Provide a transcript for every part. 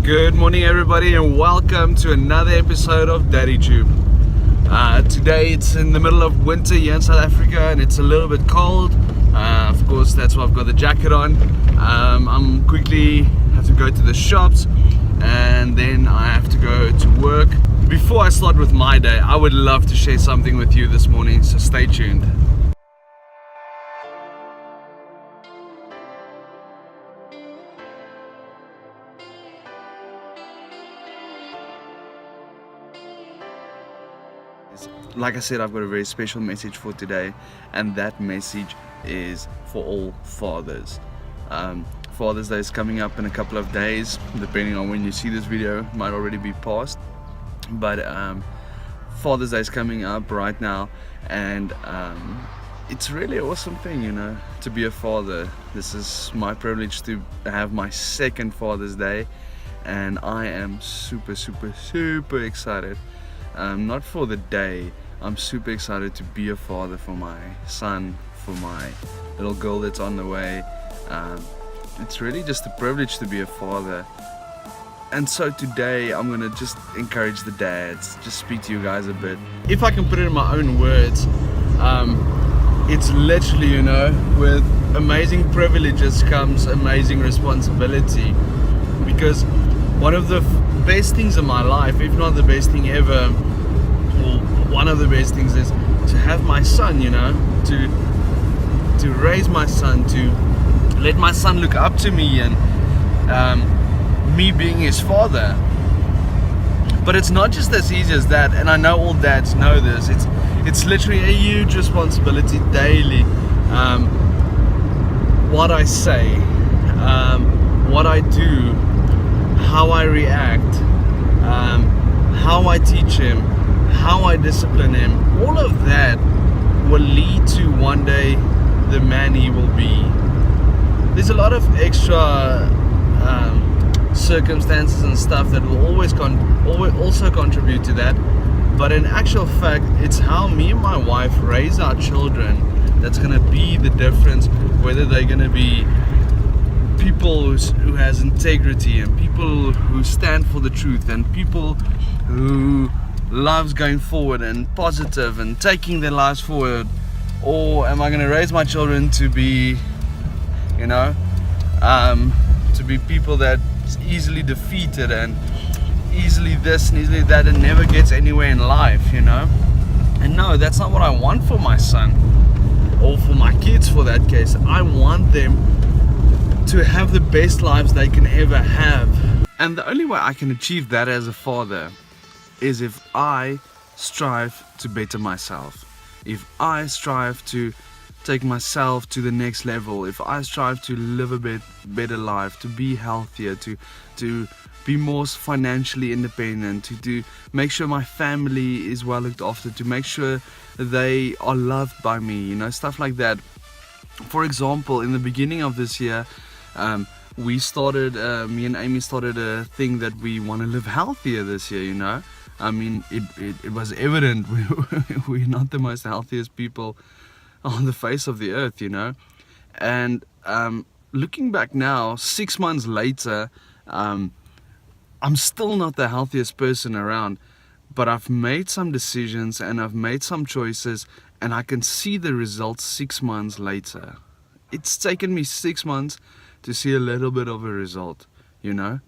Good morning everybody and welcome to another episode of DaddyTube. Today it's in the middle of winter here in South Africa and it's a little bit cold. Of course that's why I've got the jacket on. I'm quickly have to go to the shops and then I have to go to work. Before I start with my day, I would love to share something with you this morning, so stay tuned. Like I said, I've got a very special message for today, and that message is for all fathers. Father's Day is coming up in a couple of days, depending on when you see this video, it might already be past, but Father's Day is coming up right now, and it's really an awesome thing, you know, to be a father. This is my privilege to have my second Father's Day, and I am super excited. Not for the day, I'm super excited to be a father for my son, for my little girl that's on the way. It's really just a privilege to be a father. And so today I'm gonna just encourage the dads, just speak to you guys a bit. If I can put it in my own words, it's literally, you know, with amazing privileges comes amazing responsibility. Because one of the best things in my life, if not the best thing ever, or one of the best things, is to have my son, you know, to raise my son, to let my son look up to me, and me being his father. But it's not just as easy as that, and I know all dads know this. It's literally a huge responsibility daily. What I say, what I do, how I react, how I teach him, how I discipline him, all of that will lead to one day the man he will be. There's a lot of extra circumstances and stuff that will always also contribute to that, but in actual fact it's how me and my wife raise our children that's going to be the difference, whether they're going to be people who has integrity, and people who stand for the truth, and people who loves going forward and positive and taking their lives forward. Or am I going to raise my children to be, you know, to be people that easily defeated and easily this and easily that and never gets anywhere in life, you know? And no, that's not what I want for my son, or for my kids for that case. I want them to have the best lives they can ever have. And the only way I can achieve that as a father is if I strive to better myself. If I strive to take myself to the next level, if I strive to live a bit better life, to be healthier, to be more financially independent, to make sure my family is well looked after, to make sure they are loved by me, you know, stuff like that. For example, in the beginning of this year, we started, me and Amy started a thing that we want to live healthier this year, you know. I mean, it was evident we're not the most healthiest people on the face of the earth, you know. And looking back now, 6 months later, I'm still not the healthiest person around, but I've made some decisions and I've made some choices, and I can see the results 6 months later. It's taken me 6 months to see a little bit of a result, you know.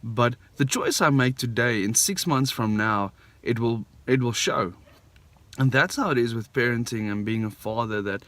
But the choice I make today, in 6 months from now, it will show. And that's how it is with parenting and being a father, that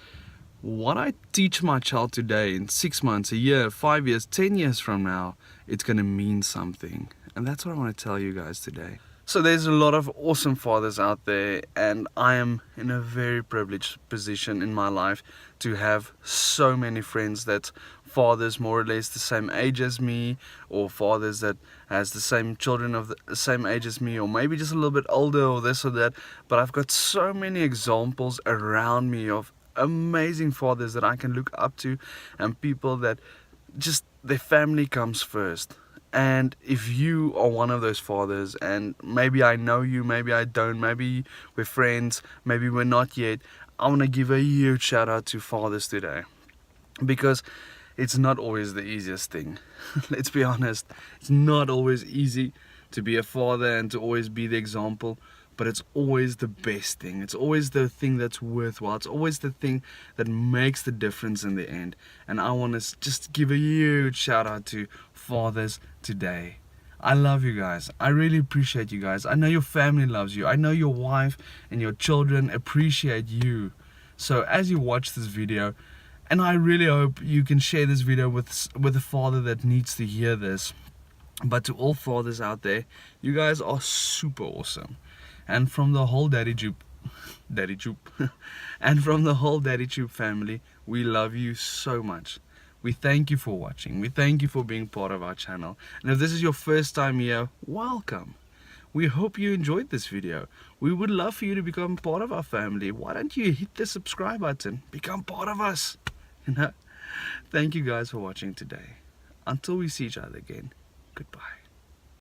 what I teach my child today, in 6 months, a year, 5 years, 10 years from now, it's going to mean something. And that's what I want to tell you guys today. So there's a lot of awesome fathers out there, and I am in a very privileged position in my life to have so many friends that's fathers more or less the same age as me, or fathers that has the same children of the same age as me, or maybe just a little bit older, or this or that. But I've got so many examples around me of amazing fathers that I can look up to, and people that just their family comes first. And if you are one of those fathers, and maybe I know you, maybe I don't, maybe we're friends, maybe we're not yet, I want to give a huge shout out to fathers today. Because it's not always the easiest thing. Let's be honest, it's not always easy to be a father and to always be the example, but it's always the best thing. It's always the thing that's worthwhile. It's always the thing that makes the difference in the end. And I want to just give a huge shout out to fathers today. I love you guys. I really appreciate you guys. I know your family loves you. I know your wife and your children appreciate you. So as you watch this video, and I really hope you can share this video with a father that needs to hear this. But to all fathers out there, you guys are super awesome. And from the whole Daddy Jupe, and from the whole Daddy Jupe family, we love you so much. We thank you for watching. We thank you for being part of our channel. And if this is your first time here, welcome. We hope you enjoyed this video. We would love for you to become part of our family. Why don't you hit the subscribe button? Become part of us. Thank you guys for watching today. Until we see each other again, goodbye.